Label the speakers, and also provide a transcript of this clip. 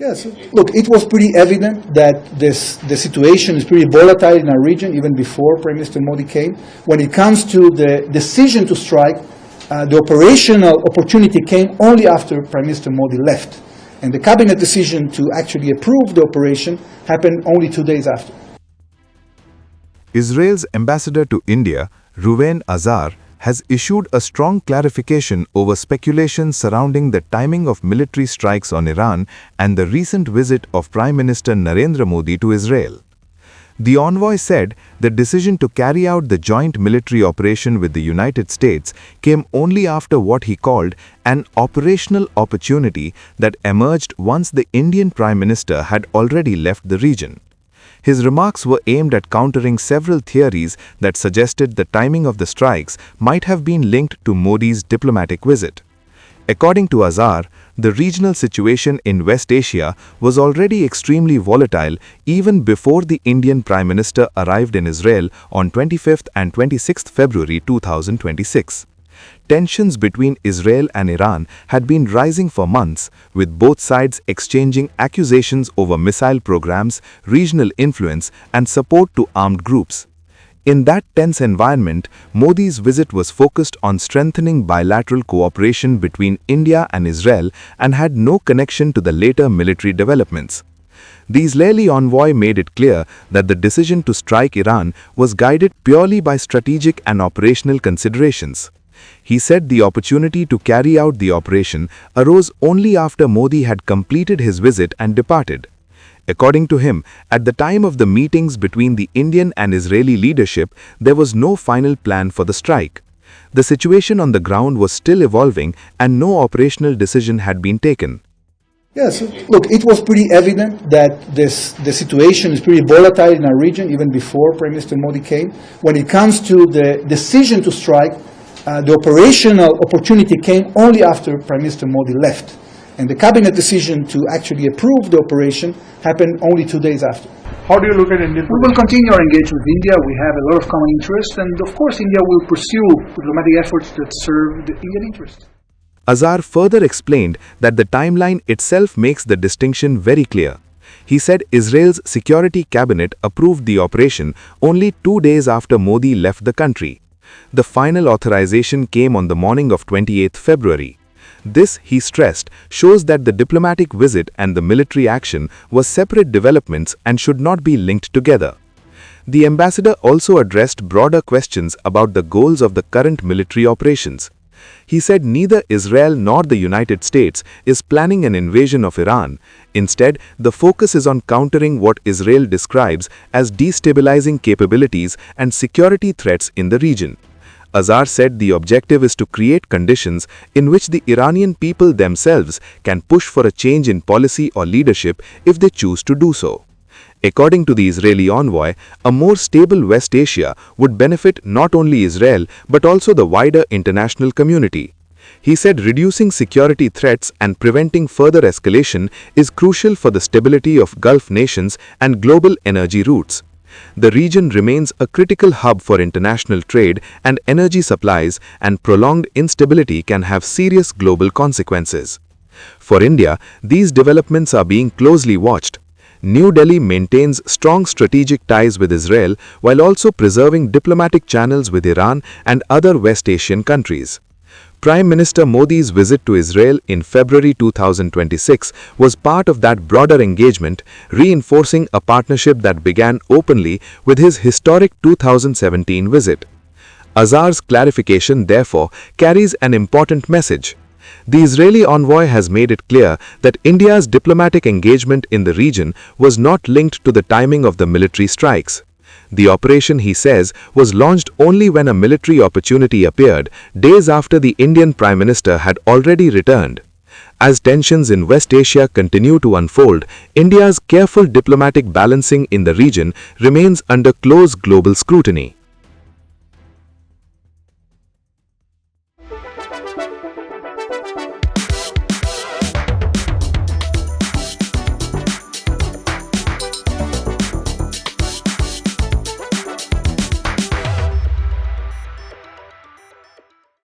Speaker 1: Yes, look, it was pretty evident that the situation is pretty volatile in our region, even before Prime Minister Modi came. When it comes to the decision to strike, the operational opportunity came only after Prime Minister Modi left. And the cabinet decision to actually approve the operation happened only 2 days after.
Speaker 2: Israel's ambassador to India, Reuven Azar, has issued a strong clarification over speculation surrounding the timing of military strikes on Iran and the recent visit of Prime Minister Narendra Modi to Israel. The envoy said the decision to carry out the joint military operation with the United States came only after what he called an operational opportunity that emerged once the Indian Prime Minister had already left the region. His remarks were aimed at countering several theories that suggested the timing of the strikes might have been linked to Modi's diplomatic visit. According to Azar, the regional situation in West Asia was already extremely volatile even before the Indian Prime Minister arrived in Israel on 25th and 26th February 2026. Tensions between Israel and Iran had been rising for months, with both sides exchanging accusations over missile programs, regional influence, and support to armed groups. In that tense environment, Modi's visit was focused on strengthening bilateral cooperation between India and Israel and had no connection to the later military developments. The Israeli envoy made it clear that the decision to strike Iran was guided purely by strategic and operational considerations. He said the opportunity to carry out the operation arose only after Modi had completed his visit and departed. According to him, at the time of the meetings between the Indian and Israeli leadership, there was no final plan for the strike. The situation on the ground was still evolving and no operational decision had been taken.
Speaker 1: Yes, look, it was pretty evident that the situation is pretty volatile in our region, even before Prime Minister Modi came. When it comes to the decision to strike, the operational opportunity came only after Prime Minister Modi left. And the cabinet decision to actually approve the operation happened only 2 days after.
Speaker 3: How do you look at Indian
Speaker 4: We will continue our engagement with India. We have a lot of common interests, and of course India will pursue diplomatic efforts that serve the Indian interest.
Speaker 2: Azar further explained that the timeline itself makes the distinction very clear. He said Israel's security cabinet approved the operation only 2 days after Modi left the country. The final authorization came on the morning of 28th February. This, he stressed, shows that the diplomatic visit and the military action were separate developments and should not be linked together. The ambassador also addressed broader questions about the goals of the current military operations. He said neither Israel nor the United States is planning an invasion of Iran. Instead, the focus is on countering what Israel describes as destabilizing capabilities and security threats in the region. Azar said the objective is to create conditions in which the Iranian people themselves can push for a change in policy or leadership if they choose to do so. According to the Israeli envoy, a more stable West Asia would benefit not only Israel but also the wider international community. He said reducing security threats and preventing further escalation is crucial for the stability of Gulf nations and global energy routes. The region remains a critical hub for international trade and energy supplies, and prolonged instability can have serious global consequences. For India, these developments are being closely watched. New Delhi maintains strong strategic ties with Israel while also preserving diplomatic channels with Iran and other West Asian countries. Prime Minister Modi's visit to Israel in February 2026 was part of that broader engagement, reinforcing a partnership that began openly with his historic 2017 visit. Azar's clarification, therefore, carries an important message. The Israeli envoy has made it clear that India's diplomatic engagement in the region was not linked to the timing of the military strikes. The operation, he says, was launched only when a military opportunity appeared, days after the Indian Prime Minister had already returned. As tensions in West Asia continue to unfold, India's careful diplomatic balancing in the region remains under close global scrutiny.